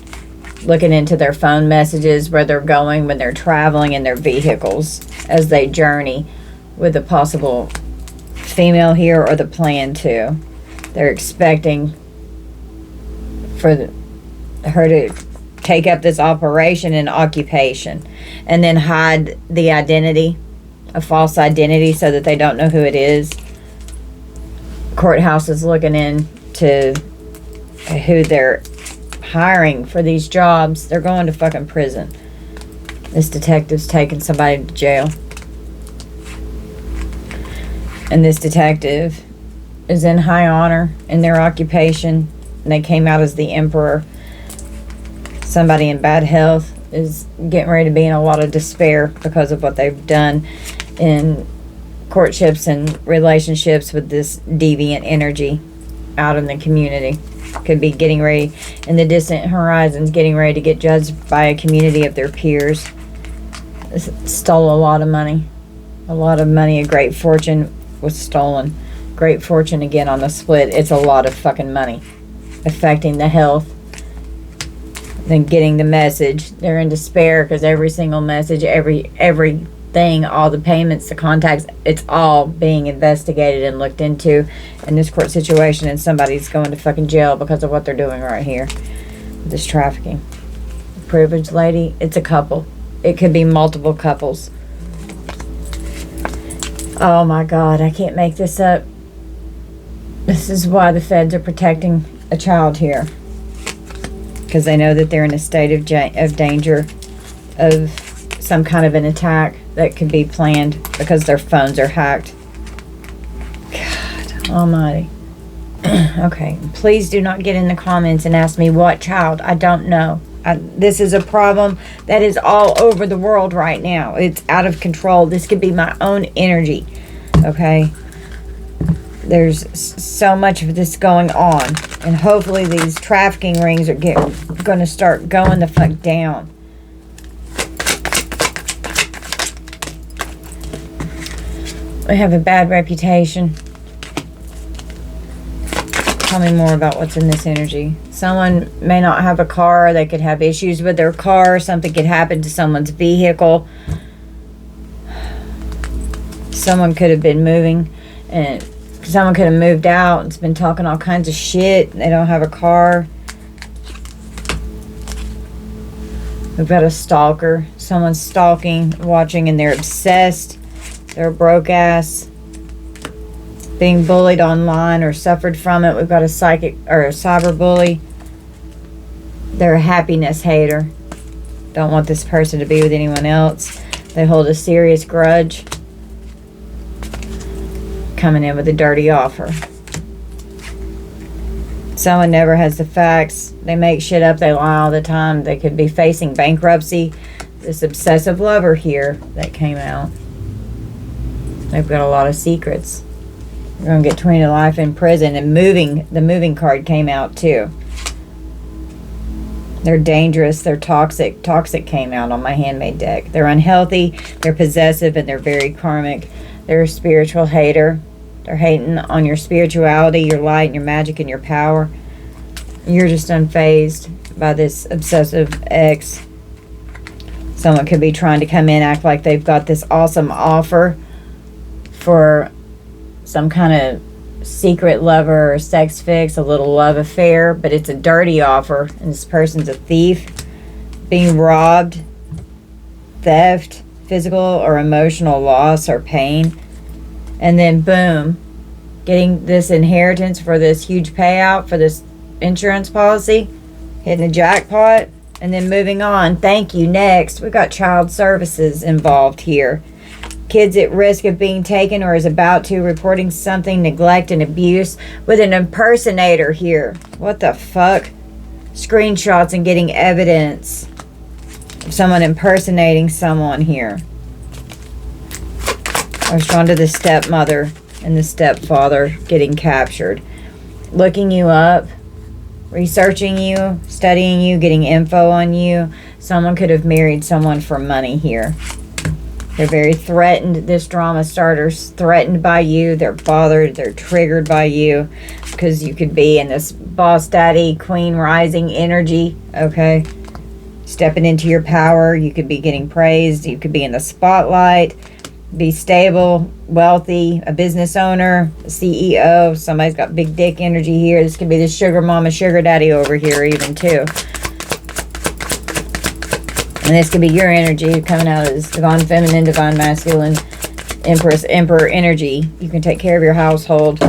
Looking into their phone messages, where they're going when they're traveling in their vehicles as they journey with a possible female here or the plan to. They're expecting for her to take up this operation and occupation and then hide the identity, a false identity, so that they don't know who it is. Courthouse is looking into who they're hiring for these jobs. They're going to fucking prison. This detective's taking somebody to jail. And this detective is in high honor in their occupation. And they came out as the emperor. Somebody in bad health is getting ready to be in a lot of despair because of what they've done in courtships and relationships with this deviant energy out in the community. Could be getting ready in the distant horizons, getting ready to get judged by a community of their peers. Stole a lot of money. A great fortune was stolen. Great fortune again on the split. It's a lot of fucking money. Affecting the health. Then getting the message. They're in despair because every single message, every thing, all the payments, the contacts, it's all being investigated and looked into in this court situation, and somebody's going to fucking jail because of what they're doing right here. This trafficking. Privileged lady, it's a couple. It could be multiple couples. Oh my God, I can't make this up. This is why the feds are protecting a child here. Because they know that they're in a state of danger of some kind of an attack that could be planned because their phones are hacked. God almighty. Okay, please do not get in the comments and ask me what child. I don't know. This is a problem that is all over the world right now. It's out of control. This could be my own energy. Okay? There's so much of this going on. And hopefully these trafficking rings are going to start going the fuck down. We have a bad reputation. Tell me more about what's in this energy. Someone may not have a car. They could have issues with their car. Something could happen to someone's vehicle. Someone could have been moving, and someone could have moved out and has been talking all kinds of shit. They don't have a car. We've got a stalker. Someone's stalking, watching, and they're obsessed. They're a broke ass. Being bullied online or suffered from it. We've got a psychic or a cyber bully. They're a happiness hater. Don't want this person to be with anyone else. They hold a serious grudge. Coming in with a dirty offer. Someone never has the facts. They make shit up. They lie all the time. They could be facing bankruptcy. This obsessive lover here that came out. They've got a lot of secrets. We're going to get 20 to life in prison. And the moving card came out too. They're dangerous. They're toxic. Toxic came out on my handmade deck. They're unhealthy. They're possessive. And they're very karmic. They're a spiritual hater. They're hating on your spirituality, your light, and your magic, and your power. You're just unfazed by this obsessive ex. Someone could be trying to come in, act like they've got this awesome offer for some kind of secret lover or sex fix, a little love affair, but it's a dirty offer, and this person's a thief, being robbed, theft, physical or emotional loss or pain, and then boom, getting this inheritance for this huge payout for this insurance policy, hitting the jackpot, and then moving on. Thank you. Next, we got child services involved here. Kids at risk of being taken or is about to, reporting something, neglect and abuse with an impersonator here. What the fuck? Screenshots and getting evidence of someone impersonating someone here. I was drawn to the stepmother and the stepfather getting captured. Looking you up, researching you, studying you, getting info on you. Someone could have married someone for money here. They're very threatened. This drama starter's threatened by you. They're bothered. They're triggered by you because you could be in this boss daddy, queen rising energy, okay? Stepping into your power. You could be getting praised. You could be in the spotlight. Be stable, wealthy, a business owner, a CEO. Somebody's got big dick energy here. This could be the sugar mama, sugar daddy over here even too. And this could be your energy coming out of this divine feminine, divine masculine, empress, emperor energy. You can take care of your household.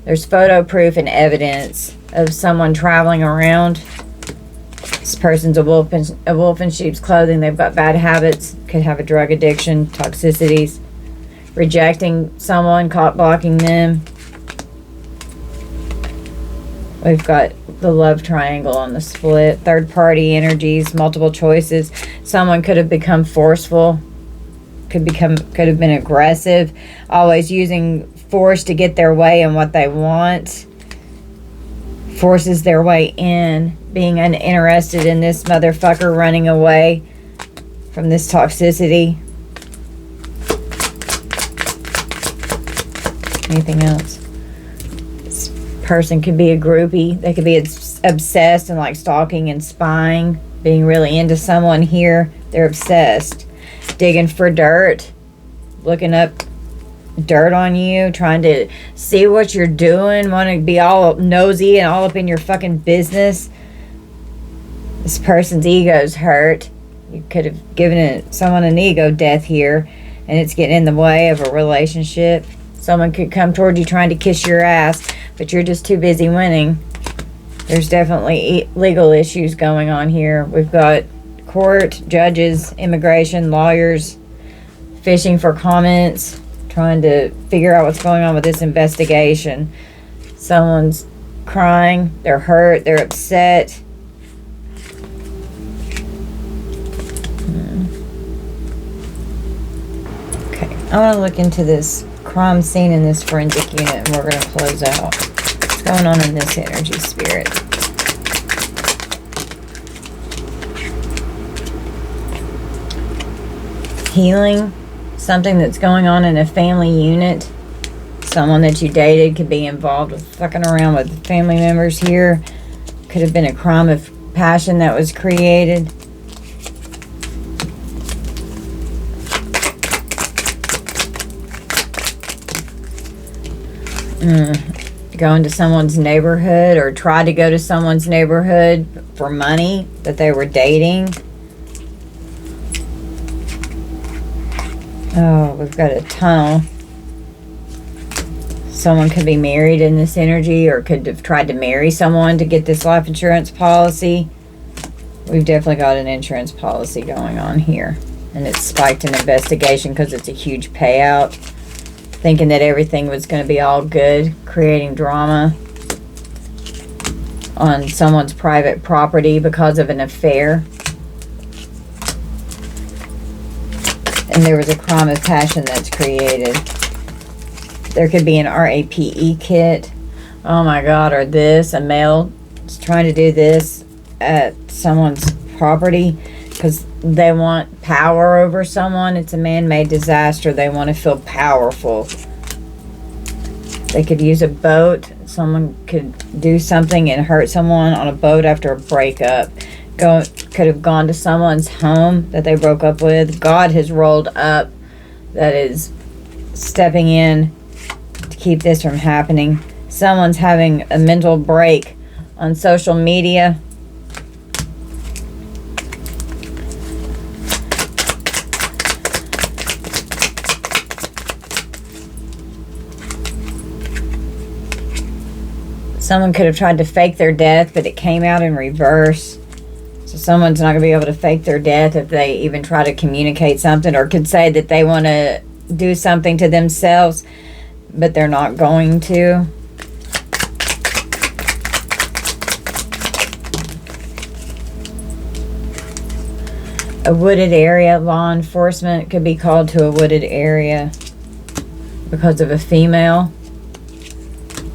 There's photo proof and evidence of someone traveling around. This person's a wolf in sheep's clothing. They've got bad habits. Could have a drug addiction, toxicities. Rejecting someone, caught blocking them. We've got the love triangle on the split. Third party energies, multiple choices. Someone could have become forceful. Could have been aggressive. Always using force to get their way and what they want. Forces their way in. Being uninterested in this motherfucker, running away from this toxicity. Anything else? This person could be a groupie. They could be obsessed and like stalking and spying. Being really into someone here. They're obsessed. Digging for dirt. looking up dirt on you, trying to see what you're doing, want to be all nosy and all up in your fucking business. This person's ego's hurt. You could have given someone an ego death here, and it's getting in the way of a relationship. Someone could come toward you trying to kiss your ass, but you're just too busy winning. There's definitely legal issues going on here. We've got court, judges, immigration, lawyers, fishing for comments, trying to figure out what's going on with this investigation. Someone's crying, they're hurt, they're upset. Okay, I want to look into this crime scene in this forensic unit, and we're going to close out. What's going on in this energy, spirit? Healing. Something that's going on in a family unit. Someone that you dated could be involved with fucking around with family members here. Could have been a crime of passion that was created. Go into someone's neighborhood, or try to go to someone's neighborhood for money that they were dating. Oh, we've got a tunnel. Someone could be married in this energy, or could have tried to marry someone to get this life insurance policy. We've definitely got an insurance policy going on here. And it's spiked an investigation because it's a huge payout. Thinking that everything was going to be all good. Creating drama on someone's private property because of an affair. And there was a crime of passion that's created. There could be an RAPE kit. Oh my God, or this. A male is trying to do this at someone's property because they want power over someone. It's a man-made disaster. They want to feel powerful. They could use a boat. Someone could do something and hurt someone on a boat after a breakup. Could have gone to someone's home that they broke up with. God has rolled up, that is stepping in to keep this from happening. Someone's having a mental break on social media. Someone could have tried to fake their death, but it came out in reverse. So someone's not going to be able to fake their death if they even try to communicate something, or could say that they want to do something to themselves, but they're not going to. A wooded area. Law enforcement could be called to a wooded area because of a female.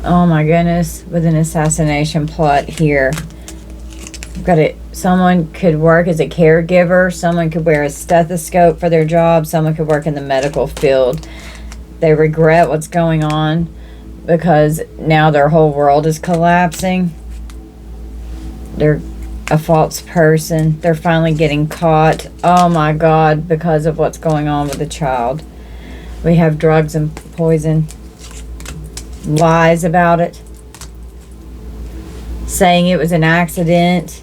Oh my goodness, with an assassination plot here. We've got it. Someone could work as a caregiver. Someone could wear a stethoscope for their job. Someone could work in the medical field. They regret what's going on because now their whole world is collapsing. They're a false person. They're finally getting caught. Oh my God, because of what's going on with the child. We have drugs and poison. Lies about it. Saying it was an accident.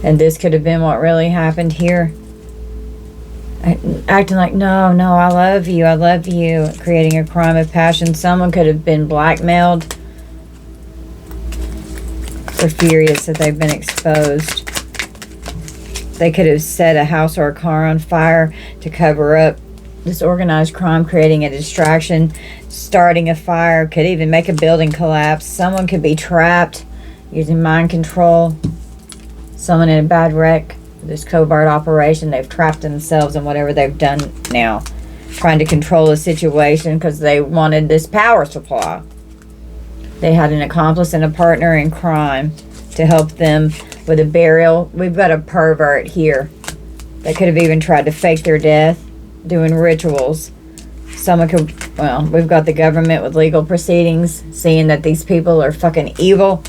And this could have been what really happened here. Acting like, no, I love you. Creating a crime of passion. Someone could have been blackmailed. They're furious that they've been exposed. They could have set a house or a car on fire to cover up this organized crime, creating a distraction, starting a fire, could even make a building collapse. Someone could be trapped using mind control. Someone in a bad wreck, this covert operation, they've trapped themselves in whatever they've done now, trying to control the situation because they wanted this power supply. They had an accomplice and a partner in crime to help them with a burial. We've got a pervert here. They could have even tried to fake their death, doing rituals. Someone could, well, we've got the government with legal proceedings, seeing that these people are fucking evil.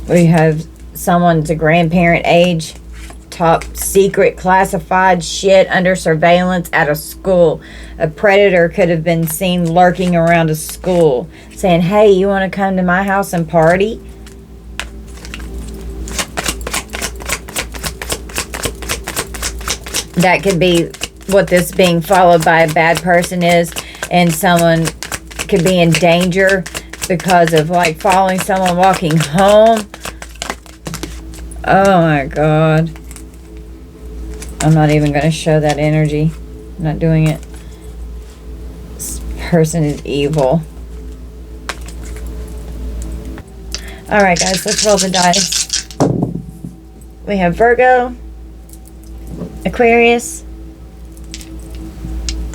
We have someone's a grandparent age, top secret classified shit under surveillance at a school. A predator could have been seen lurking around a school saying, hey, you want to come to my house and party? That could be what this being followed by a bad person is, and someone could be in danger because of like following someone walking home. Oh my God. I'm not even going to show that energy. I'm not doing it. This person is evil. Alright guys, let's roll the dice. We have Virgo, Aquarius,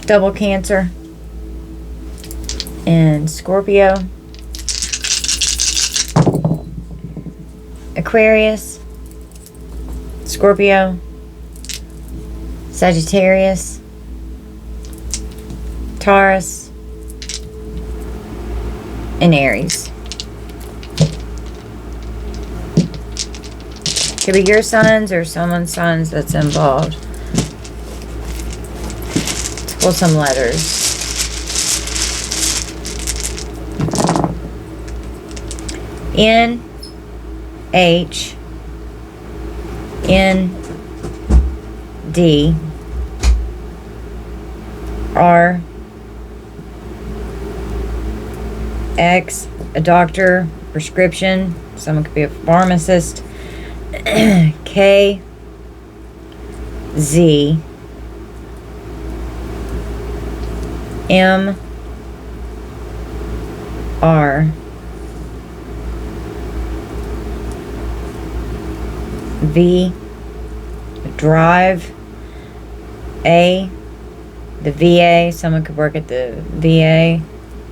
double Cancer, and Scorpio. Aquarius, Scorpio, Sagittarius, Taurus, and Aries. Could be your signs or someone's signs that's involved. Let's pull some letters. N, H, N, D, R, X, a doctor, prescription, someone could be a pharmacist, K, Z, M, R, V, drive, A, the VA, someone could work at the VA,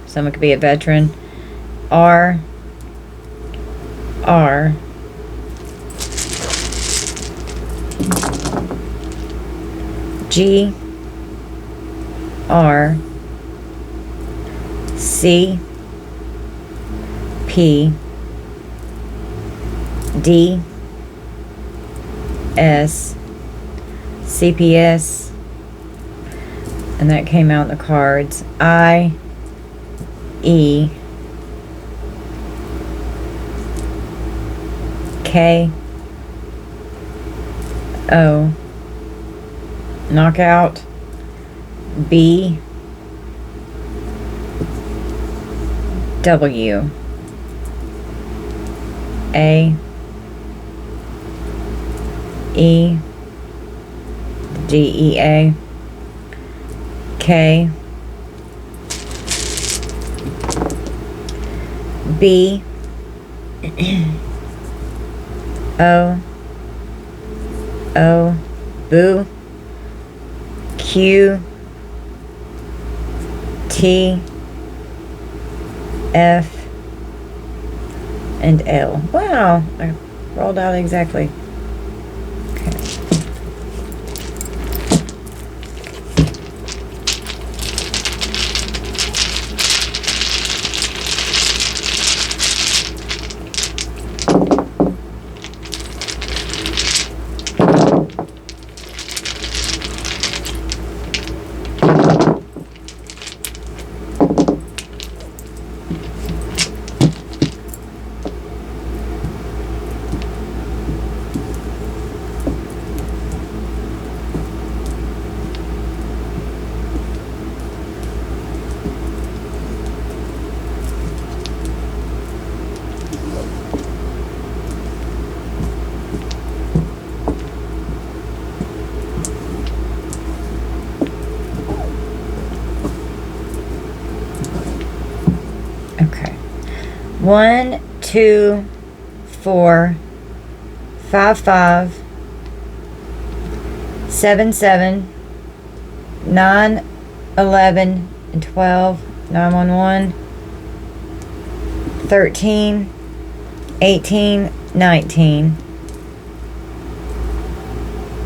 someone could be a veteran, R, R, G, R, C, P, D, S, CPS, and that came out in the cards, I, E, K, O, knockout, B, W, A, E, DEA, K, B, O, O, boo, Q, T, F, and L. Wow, I rolled out exactly. Okay. 1, 2, 4, 5, 5, 7, 7, 9, 11, and 12, 911, 13, 18, 19,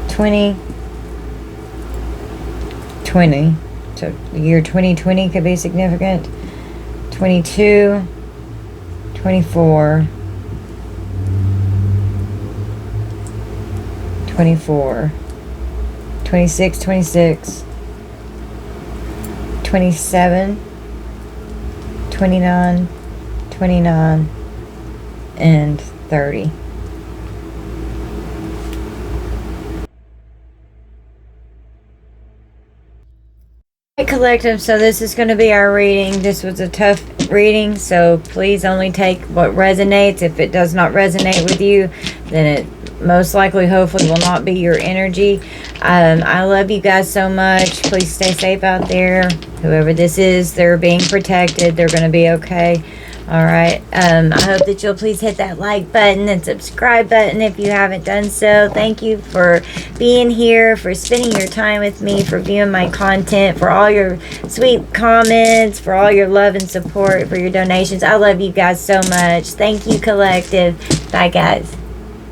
20, 20. So the year 2020 could be significant. 22, 24, 24, 26, 26, 27, 29, 29, and 30. Collective, so this is going to be our reading. This was a tough reading, so please only take what resonates. If it does not resonate with you, then it most likely, hopefully, will not be your energy. I love you guys so much. Please stay safe out there. Whoever this is, they're being protected. They're going to be okay. All right. I hope that you'll please hit that like button and subscribe button if you haven't done so. Thank you for being here, for spending your time with me, for viewing my content, for all your sweet comments, for all your love and support, for your donations. I love you guys so much. Thank you, Collective. Bye, guys.